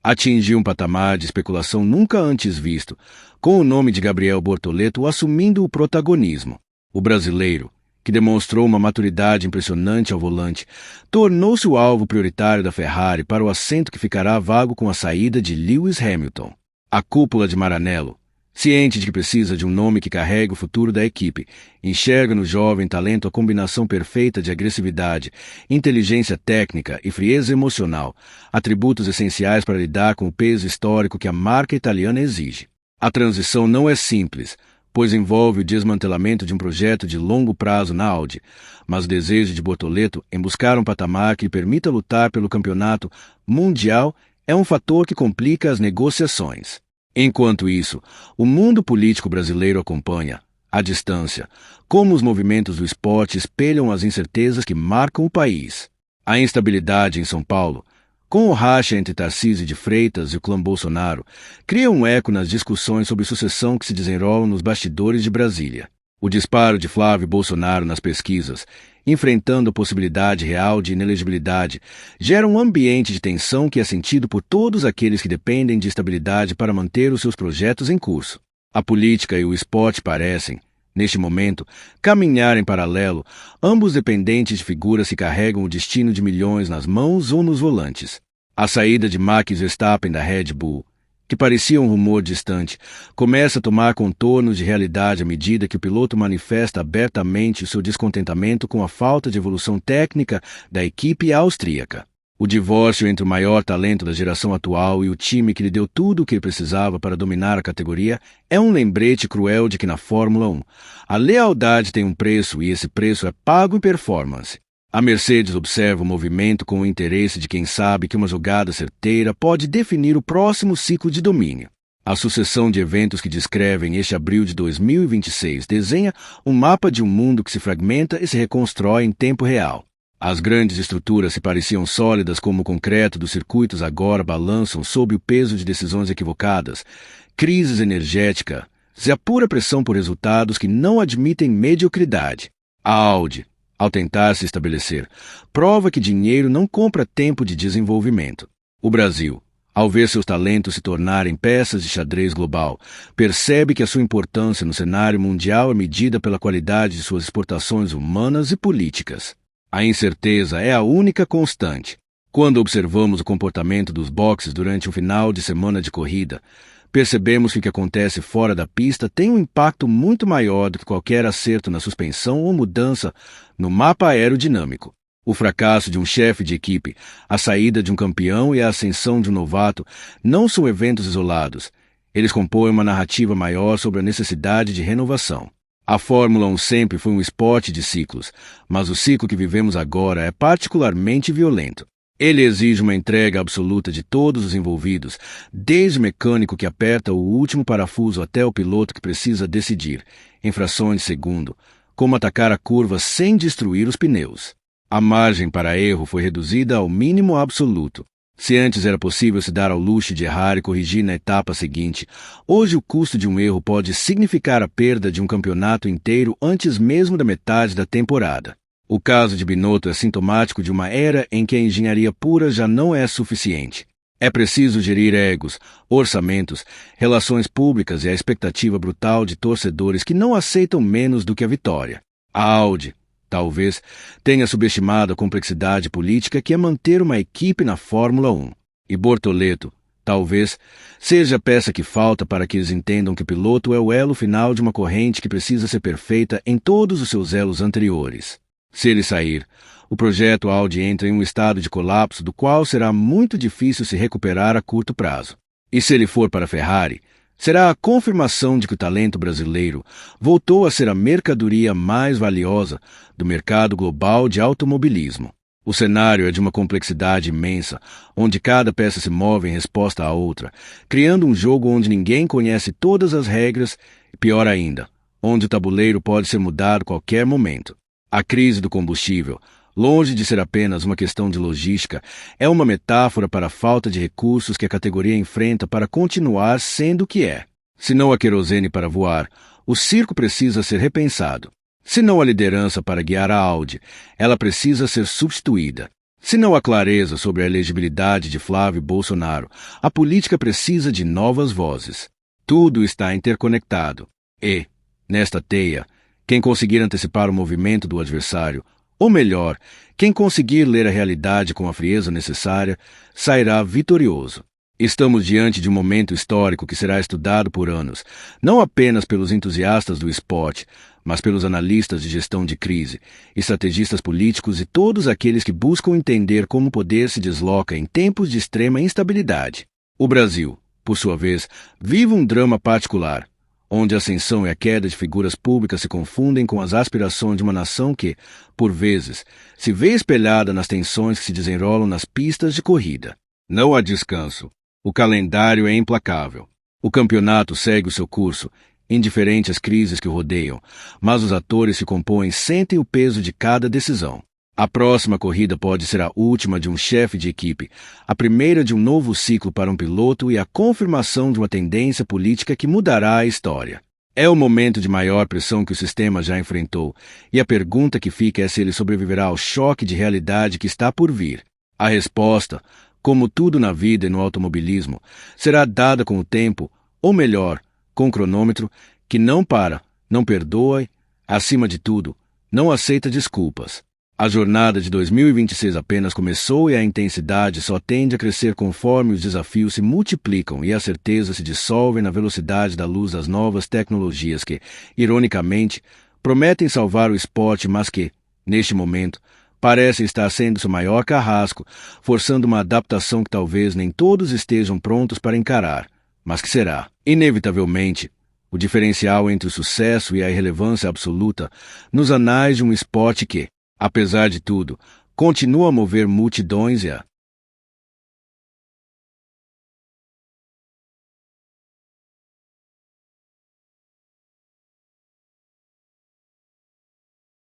atingiu um patamar de especulação nunca antes visto, com o nome de Gabriel Bortoleto assumindo o protagonismo. O brasileiro, que demonstrou uma maturidade impressionante ao volante, tornou-se o alvo prioritário da Ferrari para o assento que ficará vago com a saída de Lewis Hamilton. A cúpula de Maranello, ciente de que precisa de um nome que carregue o futuro da equipe, enxerga no jovem talento a combinação perfeita de agressividade, inteligência técnica e frieza emocional, atributos essenciais para lidar com o peso histórico que a marca italiana exige. A transição não é simples, pois envolve o desmantelamento de um projeto de longo prazo na Audi, mas o desejo de Bortoleto em buscar um patamar que lhe permita lutar pelo campeonato mundial é um fator que complica as negociações. Enquanto isso, o mundo político brasileiro acompanha, à distância, como os movimentos do esporte espelham as incertezas que marcam o país. A instabilidade em São Paulo, com o racha entre Tarcísio de Freitas e o clã Bolsonaro, cria um eco nas discussões sobre sucessão que se desenrolam nos bastidores de Brasília. O disparo de Flávio Bolsonaro nas pesquisas, enfrentando a possibilidade real de inelegibilidade, gera um ambiente de tensão que é sentido por todos aqueles que dependem de estabilidade para manter os seus projetos em curso. A política e o esporte parecem, neste momento, caminhar em paralelo, ambos dependentes de figuras que carregam o destino de milhões nas mãos ou nos volantes. A saída de Max Verstappen da Red Bull, que parecia um rumor distante, começa a tomar contornos de realidade à medida que o piloto manifesta abertamente o seu descontentamento com a falta de evolução técnica da equipe austríaca. O divórcio entre o maior talento da geração atual e o time que lhe deu tudo o que ele precisava para dominar a categoria é um lembrete cruel de que na Fórmula 1 a lealdade tem um preço e esse preço é pago em performance. A Mercedes observa o movimento com o interesse de quem sabe que uma jogada certeira pode definir o próximo ciclo de domínio. A sucessão de eventos que descrevem este abril de 2026 desenha um mapa de um mundo que se fragmenta e se reconstrói em tempo real. As grandes estruturas se pareciam sólidas como o concreto dos circuitos agora balançam sob o peso de decisões equivocadas, crises energéticas e a pura pressão por resultados que não admitem mediocridade. A Audi, ao tentar se estabelecer, prova que dinheiro não compra tempo de desenvolvimento. O Brasil, ao ver seus talentos se tornarem peças de xadrez global, percebe que a sua importância no cenário mundial é medida pela qualidade de suas exportações humanas e políticas. A incerteza é a única constante. Quando observamos o comportamento dos boxes durante um final de semana de corrida, percebemos que o que acontece fora da pista tem um impacto muito maior do que qualquer acerto na suspensão ou mudança no mapa aerodinâmico. O fracasso de um chefe de equipe, a saída de um campeão e a ascensão de um novato não são eventos isolados. Eles compõem uma narrativa maior sobre a necessidade de renovação. A Fórmula 1 sempre foi um esporte de ciclos, mas o ciclo que vivemos agora é particularmente violento. Ele exige uma entrega absoluta de todos os envolvidos, desde o mecânico que aperta o último parafuso até o piloto que precisa decidir, em frações de segundo, como atacar a curva sem destruir os pneus. A margem para erro foi reduzida ao mínimo absoluto. Se antes era possível se dar ao luxo de errar e corrigir na etapa seguinte, hoje o custo de um erro pode significar a perda de um campeonato inteiro antes mesmo da metade da temporada. O caso de Binotto é sintomático de uma era em que a engenharia pura já não é suficiente. É preciso gerir egos, orçamentos, relações públicas e a expectativa brutal de torcedores que não aceitam menos do que a vitória. A Audi, talvez, tenha subestimado a complexidade política que é manter uma equipe na Fórmula 1. E Bortoleto, talvez, seja a peça que falta para que eles entendam que o piloto é o elo final de uma corrente que precisa ser perfeita em todos os seus elos anteriores. Se ele sair, o projeto Audi entra em um estado de colapso do qual será muito difícil se recuperar a curto prazo. E se ele for para a Ferrari, será a confirmação de que o talento brasileiro voltou a ser a mercadoria mais valiosa do mercado global de automobilismo. O cenário é de uma complexidade imensa, onde cada peça se move em resposta à outra, criando um jogo onde ninguém conhece todas as regras e, pior ainda, onde o tabuleiro pode ser mudado a qualquer momento. A crise do combustível, longe de ser apenas uma questão de logística, é uma metáfora para a falta de recursos que a categoria enfrenta para continuar sendo o que é. Se não há querosene para voar, o circo precisa ser repensado. Se não há liderança para guiar a Audi, ela precisa ser substituída. Se não há clareza sobre a elegibilidade de Flávio Bolsonaro, a política precisa de novas vozes. Tudo está interconectado. E, nesta teia, quem conseguir antecipar o movimento do adversário, ou melhor, quem conseguir ler a realidade com a frieza necessária, sairá vitorioso. Estamos diante de um momento histórico que será estudado por anos, não apenas pelos entusiastas do esporte, mas pelos analistas de gestão de crise, estrategistas políticos e todos aqueles que buscam entender como o poder se desloca em tempos de extrema instabilidade. O Brasil, por sua vez, vive um drama particular, onde a ascensão e a queda de figuras públicas se confundem com as aspirações de uma nação que, por vezes, se vê espelhada nas tensões que se desenrolam nas pistas de corrida. Não há descanso. O calendário é implacável. O campeonato segue o seu curso, indiferente às crises que o rodeiam, mas os atores que compõem sentem o peso de cada decisão. A próxima corrida pode ser a última de um chefe de equipe, a primeira de um novo ciclo para um piloto e a confirmação de uma tendência política que mudará a história. É o momento de maior pressão que o sistema já enfrentou, e a pergunta que fica é se ele sobreviverá ao choque de realidade que está por vir. A resposta, como tudo na vida e no automobilismo, será dada com o tempo, ou melhor, com o cronômetro, que não para, não perdoa, acima de tudo, não aceita desculpas. A jornada de 2026 apenas começou e a intensidade só tende a crescer conforme os desafios se multiplicam e as certezas se dissolvem na velocidade da luz das novas tecnologias que, ironicamente, prometem salvar o esporte, mas que, neste momento, parecem estar sendo seu maior carrasco, forçando uma adaptação que talvez nem todos estejam prontos para encarar, mas que será, inevitavelmente, o diferencial entre o sucesso e a irrelevância absoluta nos anais de um esporte que, apesar de tudo, continua a mover multidões e a